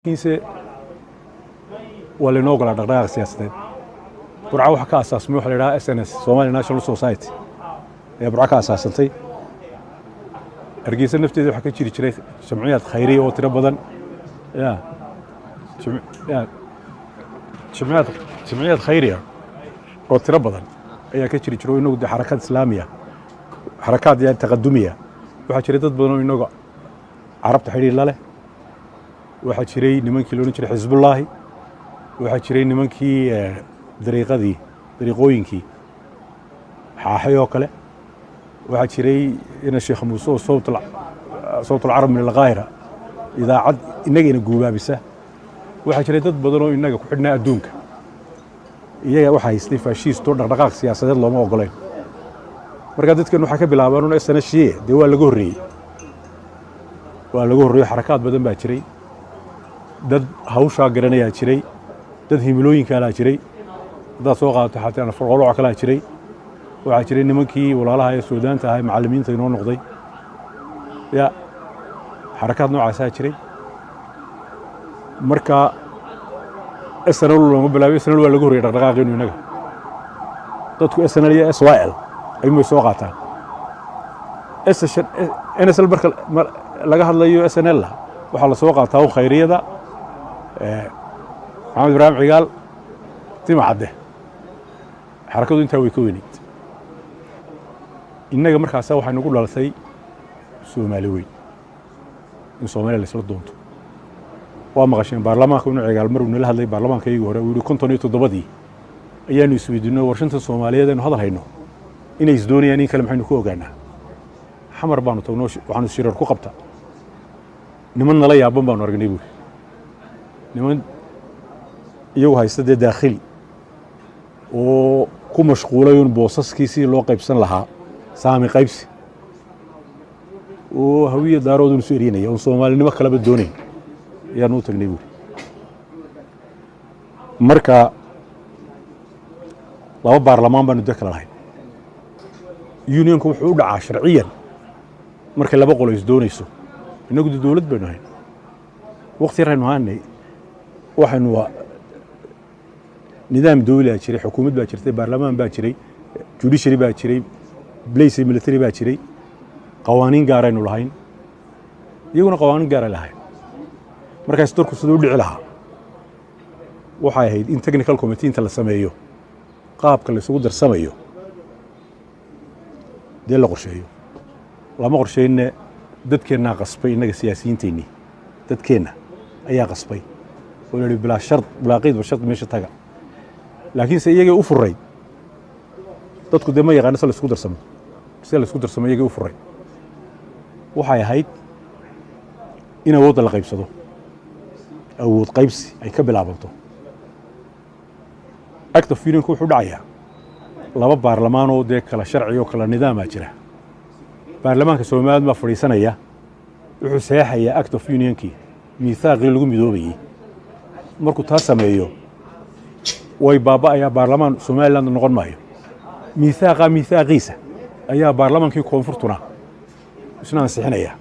kiise waa laynoo ogolaa dhaqdhaqaaq siyaasadeed. Burco waxa ka asaasmay waxa la yidhaha SNS Somali National Society ee Burco ka asaasantay. Hargeysa nafteeda waxa ka jiri jiray jamciyad khayriye oo tiro badan jamciyad khayriye oo tiro badan ayaa ka jiri jiray inagu xarakad islaamiya xarakad taqadumiya waxa jiray dad badan oo inagu carabta xiriir la leh waxa jiray nimankii loo jiray Xisbullaahi waxa jiray nimankii dariiqooyinkii xaaxay oo kale waxa jiray in Sheekh Muuse صوت العرب من القاهرة إذا عد إننا جوابسه waxa jiray dad badan oo inaga ku xidhnaa adduunka iyaga waxa haystay faashiisto dhaqdhaqaaq siyaasadeed looma ogoleen marka dadkan waxa ka bilaabaan inay sanadkii de waa lagu horreeyay xarakaad badan baa jiray dad hawsha garanaya jiray dad himilooyinka la jiray dad soo qaatay xataa farqolo kala jiray waxa jiray nimankii walaalaha ee Suudaanta ahay macallimiinta inoo noqday xarakaad noocaas ah jiray marka SNL loo bilaabay SNL waa lagu horreeyay dhaqdhaqaaqeenu inaga dadku SNL iyo SYL ay ma soo qaataan NSL marka laga hadlayo SNL waxa la soo qaataa khayriyada Maxamed Ibrahim Cigaal tima cadde xarakadu inta way ka weynayd inaga markaas waxa nagu dhalatay Soomaali weyn in Soomaaliya la isla doonto waa maqasheen baarlamaanka inuu Cigaal mar uu la hadlay baarlamaanka iyagu hore uu 57 ayaanu isweydiinay warshanta Soomaaliyeed ee hadal hayno inay isdoonayaan in kale maxaynu ku ogaanaa xamar baanu tagnoo waxaanu shirar ku qabtaa niman nala yaaban baanu aragnay buu niman iyagu haysta daakhili oo ku mashquulay in boosaskiisii loo qaybsan lahaa saami qaybsi oo hawiye daaroodun soo erinaya oo Soomaalinimo kala doonay ayaan u tagnay buu marka laba baarlamaan baan dadka lahayn unionku wuxuu u dhacaa sharciyan marka laba qolo is doonayso inagu dawlad baynu ahayn waqti yaraynu haanay waxaanu nidaam dawli ah jiray xukuumad baa jirtay baarlamaan baa jiray judiciary baa jiray police military baa jiray qawaaniin gaar aynu lahayn iyaguna qawaaniin gaar ay lahayn markaas dadku sidoo dhici lahaa waxay ahayd in technical committee inta la sameeyo qaabka la isugu darsamayo dee la qorsheeyo lama qorsheeyna dadkeena qasbay inaga siyaasiyiinteeni dadkeena ayaa qasbay oo la bilaa shart bilaaqid wa shart meesha taga laakiin se iyaga u furay dadku dema yaqaan la isku darsamo iyaga u furay waxay ahayd in awood la qaybsado awood qaybsi ay ka bilaabanto act of union wuxuu dhacayaa laba baarlamaan oo de kala sharci oo kala nidaam ah jira baarlamaanka Soomaaliyeed ma fariisanaya wuxuu saxayaa act of unionkii miisaaqi lagu midoobayay markuu taas sameeyo way baaba'aya baarlamaan Soomaaliland noqon maayo miisaaqiisa ayaa baarlamaankii koonfurtuna isna ansixinaya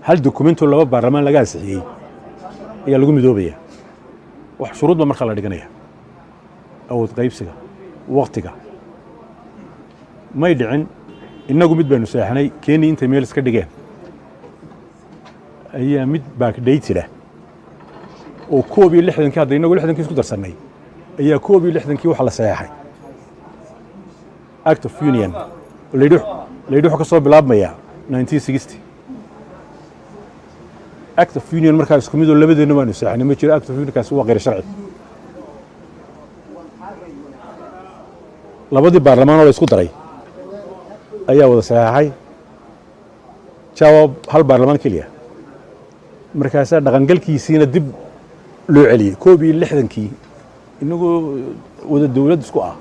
hal dokumento laba baarlamaan laga ansixiyay ayaa lagu midoobaya wax shuruud marka la dhiganaya awood qaybsiga waqtiga may dhicin inagu mid baynu saaxnay Kenya inta meel iska dhigeen ayaa mid backdate oo 61 hadda inagu 60 isku darsanay ayaa 61 waxa la saxay act of union leeyahay ka soo bilaabmaya 1960 act of union markaa isku mid oo labadeena waanu saaxnay ma jiro act of union kaas waa qeyr sharci labadii baarlamaan oo la isku daray ayaa wada saxay jawaab hal baarlamaan kaliya markaas dhaqangalkiisina dib loo celiyay 61kii inagu wada dawlad isku ah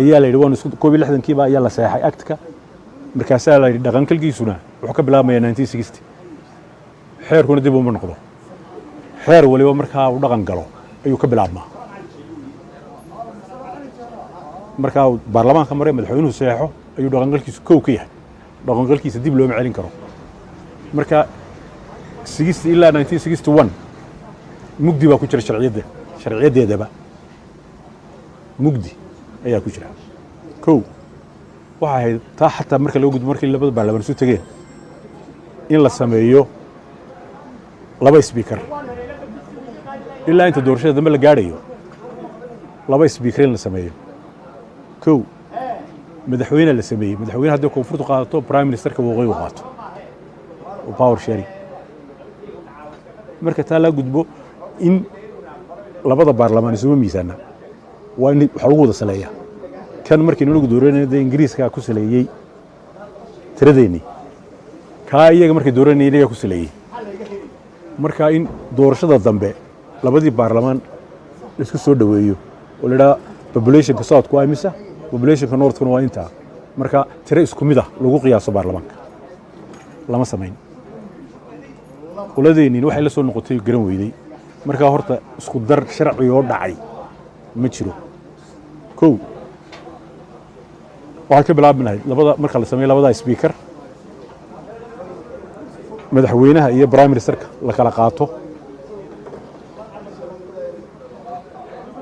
ayaa la yidhi waan isku 61kii baa ayaa la saxay actka markaas la yidhi dhaqangalkiisuna wuxuu ka bilaabmaya 1960 xeerkuna dib uma noqdo xeer waliba markaa uu dhaqan galo ayuu ka bilaabmaa markaa baarlamaanka maray madaxweynuhu saxo ayuu dhaqangalkiisu koow ka yahay dhaqangalkiisa dib loo ma celin karo marka 60 ilaa 1961 mugdi baa ku jira sharciyadeedaba mugdi ayaa ku jira kow waxa ahayd taa xataa marka laga gudbo markii labada baarlamaan isu tageen in la sameeyo laba speaker ilaa inta doorashada dambe la gaadhayo laba speaker in la sameeyo kow madaxweyne la sameeyey madaxweyne haddii koonfurtu qaadato prime ministerka waqooyigu qaato oo power sharing marka taa laga gudbo in labada baarlamaan isuma miisaana waa in waxa lagu wada saleeyaa kan markii nagu dooranayay ingiriiska ku saleeyay tiradeennii kaa iyaga markii dooranayay iyaga ku saleeyay marka in doorashada dambe labadii baarlamaan isku soo dhaweeyo oo la yiraahdo populationka southku waa imisa populationka northkuna waa inta marka tiro isku mid ah lagu qiyaaso baarlamaanka lama sameyn qoladeennii waxay la soo noqotay garan weyday marka horta isku dar sharci oo dhacay ma jiro kow waxaa ka bilaabanahay labada marka la sameeyo labada speaker madaxweynaha iyo prime ministerka la kala qaato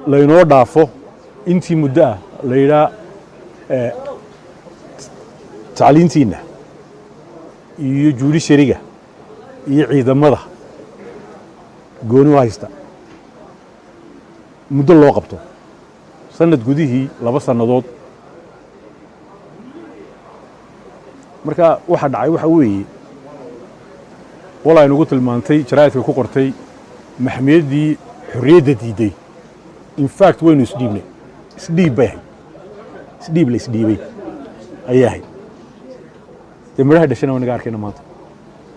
la inoo dhaafo intii muddo ah la yidhaa tacliintiina iyo judiciaryga iyo ciidamada gooni u haysta muddo loo qabto sanad gudihii 2 sannadood marka waxa dhacay waxa weeye walaa inagu tilmaantay jaraa'idka ku qortay maxmiyadii xorriyadda diiday in fact waynu isdhiibay ayahay midhaha dhashana wanaga arkayna maanta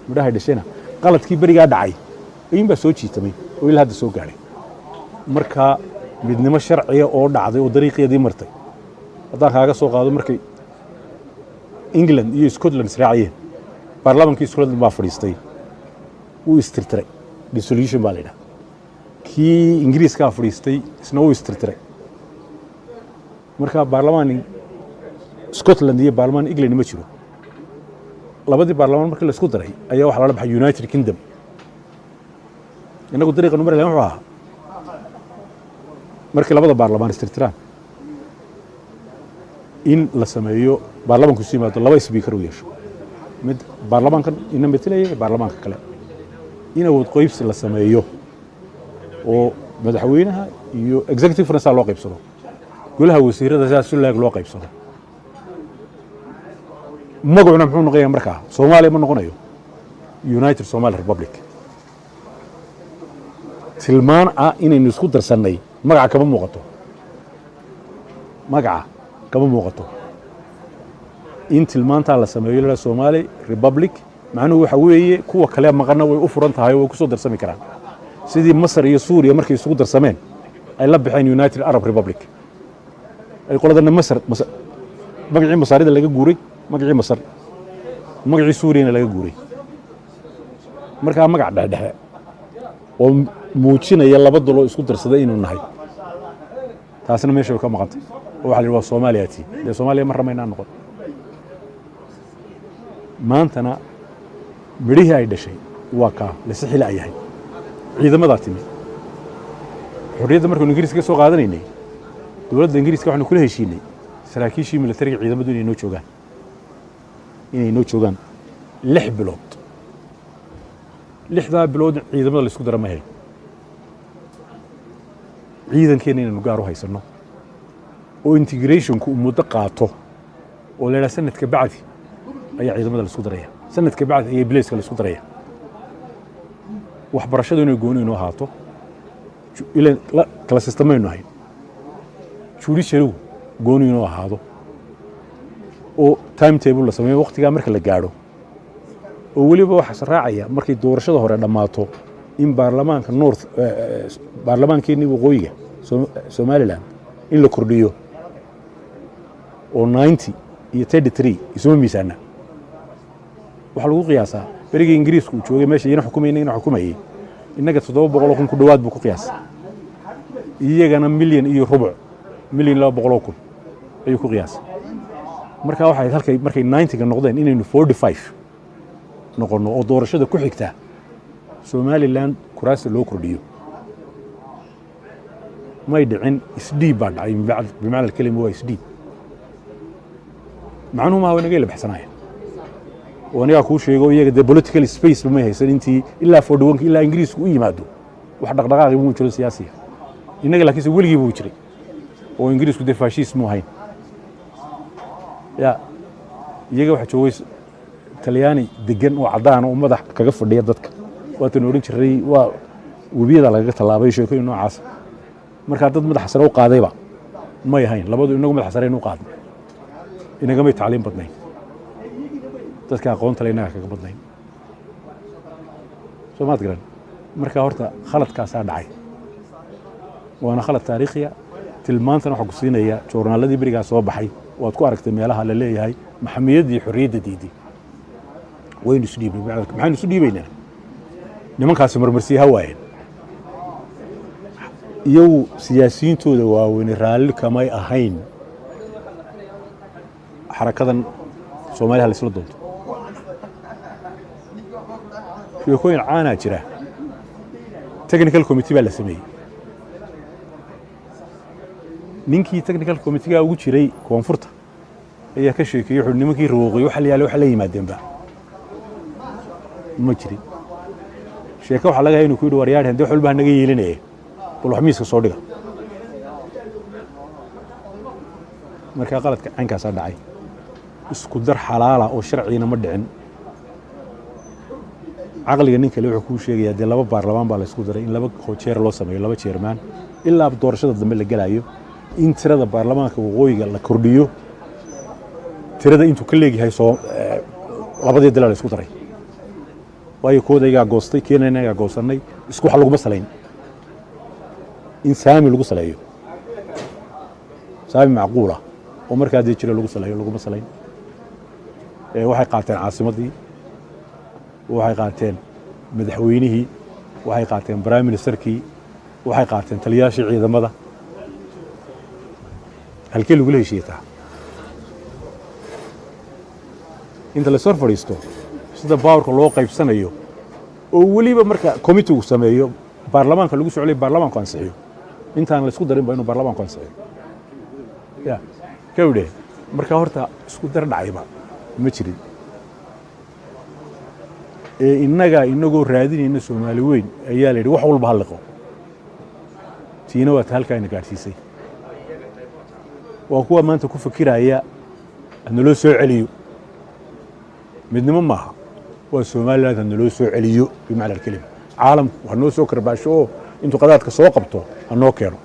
midhaha dhashana qaladkii berigaa dhacay in baa soo jiitamay oo ilaa hadda soo gaaray marka midnimo sharciya oo dhacday oo dariiqeedii martay haddaan kaaga soo qaado markay England iyo Scotland israaciyeen baarlamaankii Scotland baa fadhiistay wuu istirtiray dissolution baa la yidhaha kii ingiriiskaa fadhiistay isna wuu istirtiray marka baarlamaan Scotland iyo baarlamaan England ma jiro labadii baarlamaan markii la isku daray ayaa waxa la baxay United Kingdom inagu dariiqa numar wuxuu ahaa markii labada baarlamaan istirtiraan in la sameeyo baarlamaanku si yimaado laba speaker u yeesho mid baarlamaankan ina metelaya baarlamaanka kale in awood qaybsi la sameeyo oo madaxweynaha iyo executive branch loo qaybsado golaha wasiirada sidaas loo qaybsado magacuna muxuu noqonayaa markaa Soomaaliya ma noqonayo United Somali Republic tilmaan inaynu isku darsanay magaca kama muuqato in tilmaanta la sameeyo la Somali Republic macnuhu waxa weeye kuwa kale maqana way u furan tahay oo ku soo darsami karaan sidii Masar iyo Suuriya markay isugu darsameen ay la bixeen United Arab Republic ay qoladana Masar magacii Masarida laga guuray magacii Masar magacii Suuriya laga guuray marka magac dhaadhaxe oo muujinaya laba dalo isku darsaday inuu nahay taasna meesha ka maqantay waxa la yiraahdaa Soomaaliyaati ee Soomaaliya ma ramayna noqon maantana midhihii ay dhashay waa ka la sixil ay yahay ciidamada timi xorriyadda markuu Ingiriiska soo qaadanaynay dawladda Ingiriiska waxaanu kula heshiinay saraakiishii militariga ciidamadu inay noo joogaan 6 bilood 6 bilood ciidamada la isku daramahay ciidankeena inaynu gaar u haysano oo integrationku muddo qaato oo leela sanadka bacdi ayaa ciidamada la isku daraya sanadka bacdi ayaa bilayska la isku daraya waxbarashadu inay gooni inoo haato ilaa kala sistemaynu ahayn judiciarygu gooni inoo ahaado oo timetable la sameeyo waqtiga marka la gaaro oo waliba waxa raacaya markay doorashada hore dhamaato in baarlamaanka north baarlamaankeenii waqooyiga Somaliland in la kordhiyo oo 90 iyo 33 isoo miisaana waxa lagu qiyaasaa bariga Ingiriisku joogay meesha ina xukumayay inaga 700 ku dhawaad buu ku qiyaasay iyagana milyan iyo rubuc milyan 200 ayuu ku qiyaasay marka waxa halkay markay 90 ka noqdeen inaynu 45 noqono oo doorashada ku xigta Somaliland kuraasta loo kordhiyo ما يدعين إسديب بعد عين بعد بمعنى الكلمة هو إسديب مع أنه ما هو نجيل بحسنايا وأنا أقول شيء يقول يجد political space بما هي سنتي إلا فودوانك إلا إنجليز وإيه مادو واحد دقائق يبون يشتغل سياسية إنك لكن سوي يبون يشتري وإنجليز كده فاشيست مو هين يا يجي واحد شوي تلياني دقن وعدان ومضح كقفر ديادتك وتنورين شري وبيد على قطع الله بيشوي كل نوع عاص مركز ضد مدح سرو قاضي ما يهين لابد إنه مدح سرين وقاضي إنه قام يتعلم بدنين تذكر قوان تلينا كبدنين شو ما تقولن مركز هورتا خلط كاسات عاي وأنا خلط تاريخية تلمانتنا حقوسين هي شورنا الذي برجع صوب حي وأتكو أركت ميلها اللي هي محمية دي حرية دي وين سديب محن سديب بيننا نمان كاس مرمرسي هواين يو سياسيين تودا وين رال كماي أهين حركة سومالي هالسلطة دود في كوين عانا جرا تكنيكال كوميتي بلا سمي ninkii technical committee ugu jiray koonfurta ayaa ka sheekay wuxuu nimankii rooqay waxa la yimaadeenba ma jirin sheeko waxa laga inuu ku yidhi waryaar hadii xulba naga yeelinayay bal wax miiska soo dhiga marka qaladka cankaas dhacay isku dar xalaala oo sharciina ma dhicin aqliga ninka le wuxuu ku sheegay hadii laba baarlamaan baa la isku daray in laba jeer loo sameeyo laba jeermaan ilaa doorashada dambe la galayo in tirada baarlamaanka waqooyiga la kordhiyo tirada intuu ka leeyahay soo labadii dalal isku daray way koodayga goostay keenayna goosanay isku xal lagu masalayn in saami lagu saleeyo saami macquula oo markaa dii jira lagu saleeyo lagu masalayn waxay qaateen caasimadii waxay qaateen madaxweynihii waxay qaateen prime ministerkii waxay qaateen taliyaashii ciidamada halkee lagu leeshiitaa inta la soo fariisto sida baarka loo qaybsanayo oo waliba marka committee uu sameeyo baarlamaanka lagu socday baarlamaanku ansixiyo intaan la isku darin baa inuu baarlamaanku ansixiyo ya kawde marka horta isku dar dhacayba ma jirin inagoo raadinayna Soomaali weyn ayaa la yiri wax walba hal tiina waa halka ay gaarsiisay waa kuwa maanta ku fikiraya in loo soo celiyo midnimo maaha waa Soomaaliland in loo soo celiyo bimaana kelima caalam wax noo soo karbaasho intuu qadaadka soo qabto anoo keeno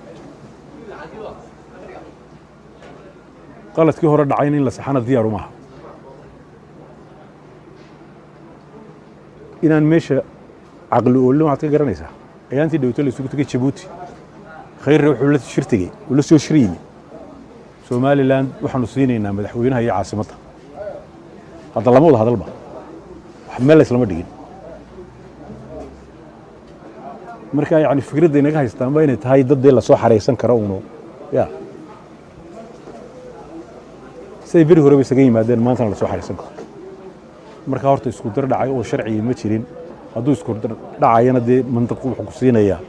qaladkii hore dhacay in la saxana diyaar uma aha inaan meesha aqli oo loo ka garanaysaa ayaantii dhawto la isugu tagay Djibouti khayr wuxuu la shirtigay wala soo shiriin Somaliland waxaanu siinaynaa madaxweynaha iyo caasimadda hadda lama wada hadalba wax meel isla ma dhigin marka yaani fikradda inaga haystaan ba inay tahay dad la soo xareysan karo uno ya say biri hore isaga yimaadeen maanta la soo xareysan karo marka horta isku dar dhacay oo sharci ma jirin hadduu isku dar dhacayna dee mantiq wuxuu ku siinayaa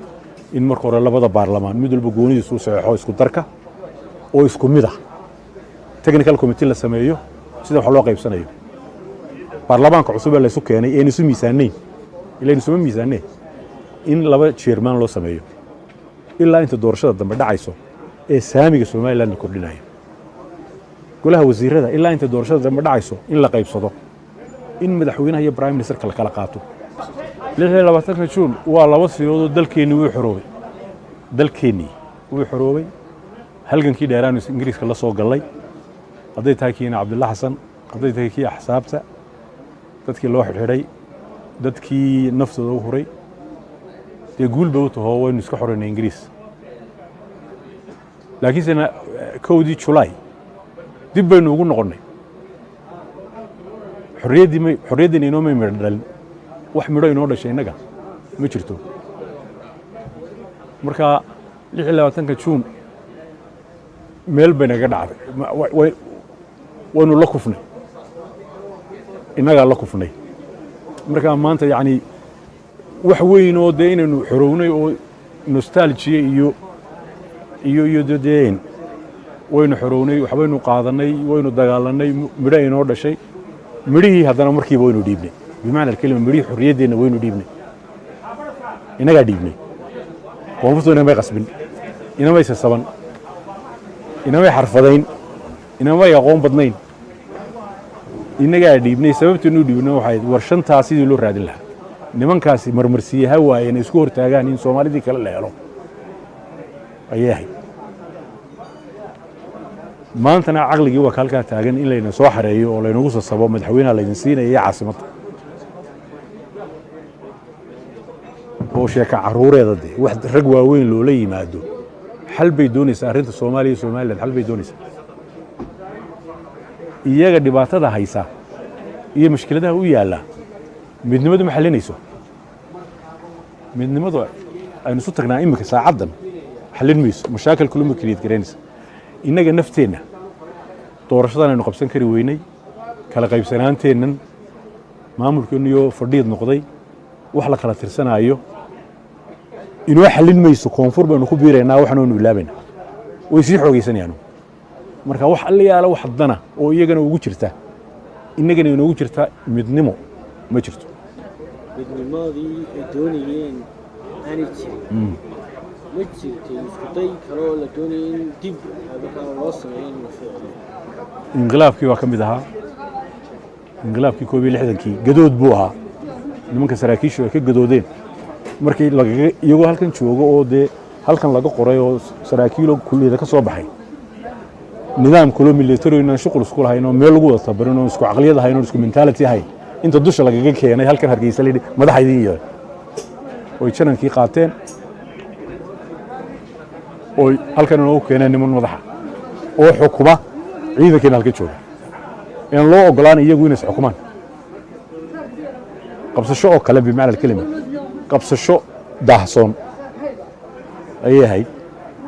in marka hore labada baarlamaan mid walba goonidiisu saxeexo isku darka oo isku mid ah technical committee la sameeyo sida wax loo qaybsanayo baarlamaanka cusub ee la isu keenay ee isu miisaanay ilaa isu miisaanay in laba chairman loo sameeyo ilaa inta doorashada dambe dhacayso ee saamiga Soomaaliland kordhinayo golaha wasiirada ilaa inta doorashada dambe dhacayso in la qaybsado in madaxweynaha iyo prime minister kala qaato 26 Juun waa laba siyood dalkeeni wuu xoroobay halgankii dheeraan Ingiriiska la soo galay haday tahay kiina Cabdullaahi Xasan haday tahay kii axsaabta dadkii loo xidhay dadkii naftooda u huray ee guul baa u tahay waynu iska xoreynay Ingiriis laakiin sana koodii July dib baynu ugu noqonnay xorriyadii inoo ma midhalin wax midho inoo dhashay inaga ma jirto marka 26 Juun meel bay naga dhacday waynu la kufnay inaga la kufnay marka maanta yaani wax weyn oo deynaynu xorownay oo nostalgia iyo iyo dadeen waynu xorownay waxbaynu qaadanay waynu dagaalanay midho inoo dhashay midhihii haddana markiiba waynu dhiibnay bimacna kelima midhihii xorriyaddeena waynu dhiibnay inagaa dhiibnay koonfurtu inamay qasbin inamay sasaban inamay xarfadayn inamay aqoon badnayn inagaa dhiibnay sababteenu dhiibnay waxay war shantaa sidii loo raadin lahaa nimankaasi marmarsiyaha waayeen isku hortaagaan in Soomaalidii kale la helo ayay ahayd maantana caqligii waa halkaa taagan in layna soo xareeyo oo laynagu sasabo madaxweynaha laydin siinaya caasimadda oo sheeka caruureeda de wax rag waaweyn loola yimaado xal bay doonaysaa arrinta Soomaaliya iyo Soomaaliland xal bay doonaysaa iyaga dhibaatada haysa iyo mushkiladaha u yaala midnimadu ma xalinayso midnimadu aynu isu tagnaa imika saacadan xalin mayso mashaakil kulma create gareynaysa inaga nafteena doorashadan aynu qabsan kari weynay kala qaybsanaanteennan maamulkeenu iyo fadhiid noqday wax la kala tirsanaayo inuu xalin mayso koonfur baynu ku biireynaa waxaanu ilaabayna way sii xoogaysanayaan marka wax aliyaala wax dana oo iyagana ugu jirta inagana inoogu jirta midnimo ma jirto midnimadii ay doonayeen aanay jirin ma jirto isku day kale oo la doonayay in dib loo sameeyo inqilaabkii waa ka mid ahaa inqilaabkii 61kii gadood buu ahaa nimanka saraakiishu ay ka gadoodeen markii iyagoo halkan joogo oo dee halkan laga qoray oo saraakiilo kulliyada ka soo baxay nidaam kalo military inaan shuqul isku lahayn oo meel lagu wada tabarin oo isku aqliyad ahayn oo isku mentality ahayn inta dusha lagaga keenay halkan Hargeysa leeyahay madaxaydii iyo oo janankii qaateen oo halkan oo keenay niman madaxa oo xukuma ciidanka halka jooga in loo ogolaan iyagu inay xukumaan qabsasho oo kale bimacna kelima qabsasho daahsoon ayay ahayd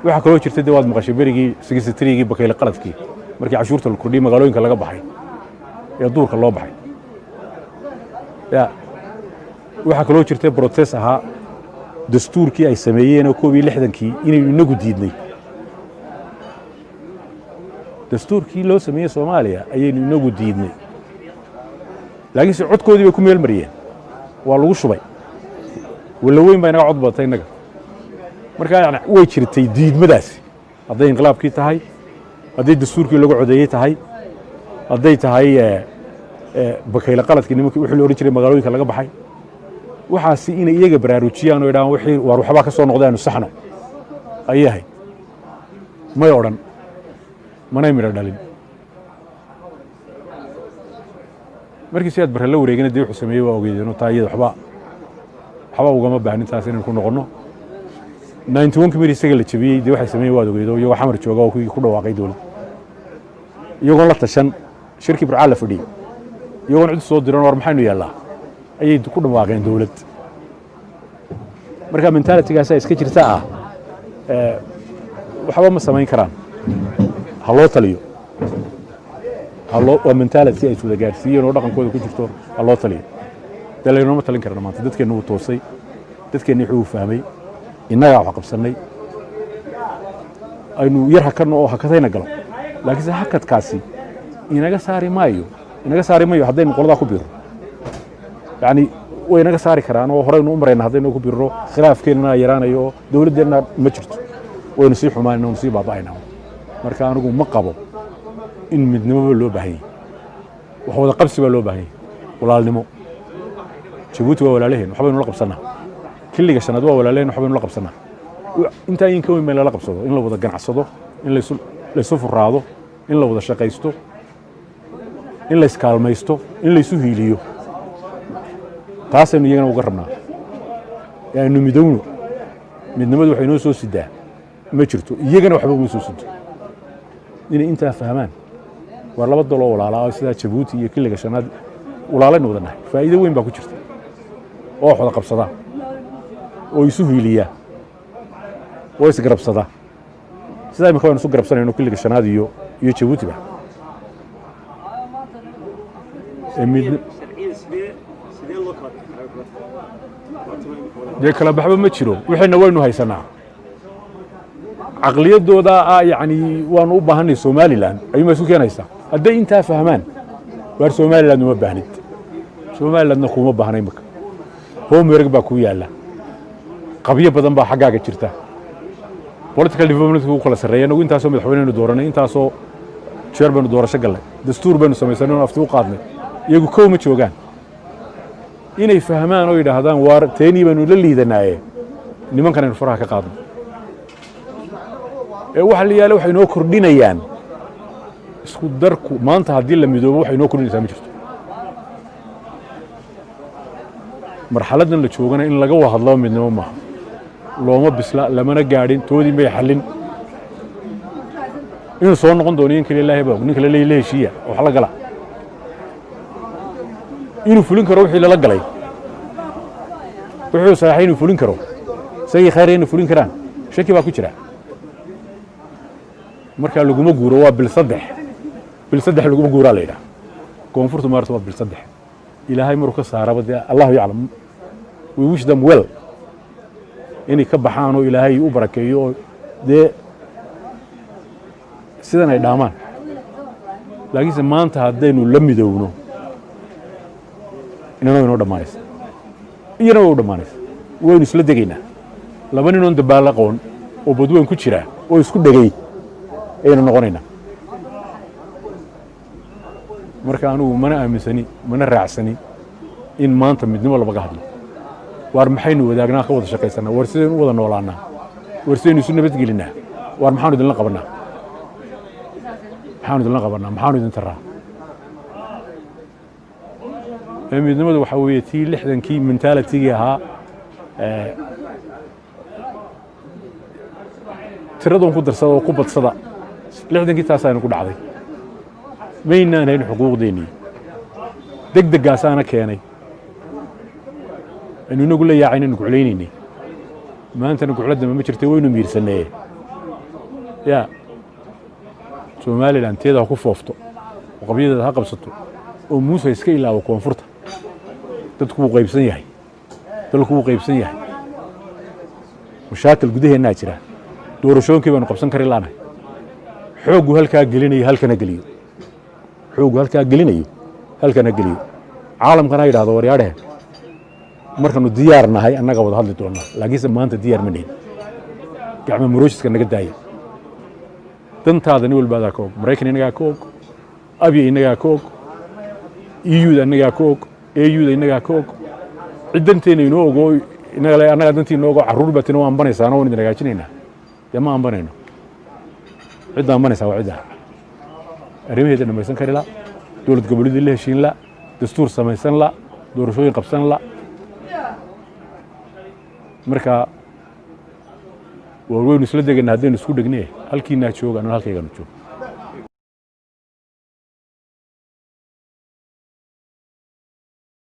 waxa kaloo jirtay dawaad maqashay berigii 63gii bakayla qaladkii markii cashuurta la kordhiyay magaalooyinka laga baxay ee duurka loo baxay ya waxa kaloo jirtay protest ahaa dastuurkii ay sameeyeen oo 61kii inay inagu diidnay dastuurkii loo sameeyay Soomaaliya ayaynu inagu diidnay laakiin si codkoodii bay ku meel mariyeen waa lagu shubay wala weyn baa inaga cod batay inaga marka yani way jirtay diidmadaasi hadday inqilaabkii tahay hadday dastuurkii lagu codeeyay tahay hadday tahay bakayla qaladkii nimankii wixii la oran jiray magaalooyinka laga baxay waxaasi inay iyaga baraarujiyaan oo idhaan wixii war waxba ka soo noqdeen saxno ayahay may oran manay mira dhalin markii si aad barra la wareegana dib u sameeyay waa ogeeyeen taayada waxba ugama baahan taas inaan ku noqono 91 kamir isaga la jabiyay dib waxay sameeyay waa ogeedo iyo xamar jooga oo ku dhawaaqay dawlad iyagoo la tashan shirkii burca la fadhiyay iyagoo cid soo diran war maxaynu yeelaa ayay ku dhawaaqeen dawlad marka mentality-gaas iska jirta waxba ma samayn karaan haloo taliyo waa mentality ay soo gaarsiiyeen oo dhaqankooda ku jirto haloo taliyo daleeno ma talin karna maanta dadkeenu uu toosay dadkeenu wuxuu fahmay innaga wax qabsanay aynu yar hakan oo hakadayna galo laakiin hakadkaasi inaga saari maayo haddaynu qolada ku biiro yani way inaga saari karaan oo horeynu u marayna haddaynu ku biiro khilaafkeena yaraanayo dawladdeena ma jirto waynu sii xumaanayna oo sii baaba'ayna marka anigu ma qabo in midnimo loo baahan yahay wax wada qabsi baa loo baahan yahay walaalnimo Djibouti waa walaalaheen waxbaynu la qabsanaa kiliga sanad waa walaalaheen waxbaynu la qabsanaa inta in ka weyn meel la qabsado in la wada ganacsado in la isu furaado in la wada shaqaysto in la iskaalmaysto in la isu hiiliyo taasaynu iyagana uga rabnaa yaanu midowno midnimadu waxay noo soo sidaa ma jirto iyagana waxba uma soo sido inay intaa fahmaan war laba dal oo walaala ah sida Djibouti iyo kiliga shanaad walaalayna wadanahay faa'iido weyn baa ku jirta oo wada qabsada oo isu hiiliya oo is garabsada sida ay markaan isu garabsanayno kiliga shanaad iyo Djibouti ba dee kala baxba ma jiro wixina waynu haysanaa caqliyadooda yani waanu u baahanay Somaliland ayuma isu keenaysa haday inta fahmaan war Somaliland uma baahnid Somalilandna kuma baahnay marka homework baa ku yaala qabiyo badan baa xagaaga jirta political development ku kala sareeyay inta soo madaxweynaha dooranay inta soo chairman doorasho galay dastuur baynu samaysanay oo afti u qaadnay iyagu kooma joogaan inay fahmaan oo yiraahdaan war teeni baynu la liidanaaye nimankan in faraha ka qaadno waxa la yaalo waxay noo kordhinayaan isku darku maanta hadii la midoobo waxay noo kordhinaysaa ma jirto marxaladan la joogana in laga wada hadlo midnimo ma looma bisla lamana gaadhin toodii may xalin inuu soo noqon doono in kale ilaahay baa ninka la heshiiya waxa la gala inuu fulin karo wixii la galay wuxuu saaxiin inuu fulin karo say khayr fulin karaan shaki baa ku jira marka laguma guuro waa bil saddex laguma guuraa leeyahay koonfurtu maarto waa bil saddex ilaahay maruu ka saaraba Allahu yaclam we wish them well inay ka baxaan oo ilaahay u barakeeyo de sidan ay dhaamaan laakiin maanta hadaynu la midowno inoo dhamaanaysa iyana dhamaanaysa waynu isla degaynaa laba nin oo dabaal qoon oo badweyn ku jira oo isku dhagay ayna noqonayna marka aanu mana aaminsani mana raacsani in maanta midnimo laga hadlo war maxaynu wadaagnaa ka wada shaqaysanaa war sideen u wada noolaanaa war sideen isu nabad gelinaa war maxaanu idin la qabanaa maxaanu idin taraa midnimadu waxa weeye tii 60kii mentality-ga ahaa tiradoon ku darsada oo ku badsada 60kii taas aynu ku dhacday maynaan hayn xuquuqdeennii degdegaasaana keenay inuu nagu la yaacayna ku culaynaynay maantana ku culadama ma jirtay waynu miirsanay ya Somaliland teeda ku foofto oo qabiilada ha qabsato oo Muuse iska ilaawo koonfurta dadku uu qaybsan yahay mushakil gudaheena jira doorashooyinkii baanu qabsan kari laanahay xoogu halka gelinayo halkana geliyo caalamkana yiraahdo waryaadhe markanu diyaar nahay annaga wada hadli doona laakiin maanta diyaar ma nihin gacmo muruushka naga daayay dantaada ni walba ka og Mareykan inaga ka og Abiy inaga ka og EU inaga ka og AU inaga ka og ciidanteena inoo ogo inaga dantiina ogo caruur batina waan banaysaana oo idin hagaajinayna yama aan banayno cidda banaysa waa cidda arrimaheeda dhamaysan kari la dawlad goboleedka la heshiin la dastuur samaysan la doorashooyin qabsan la marka waynu isla deganaa hadaynu isku dhagnay halkiina joogaan halkayga joogo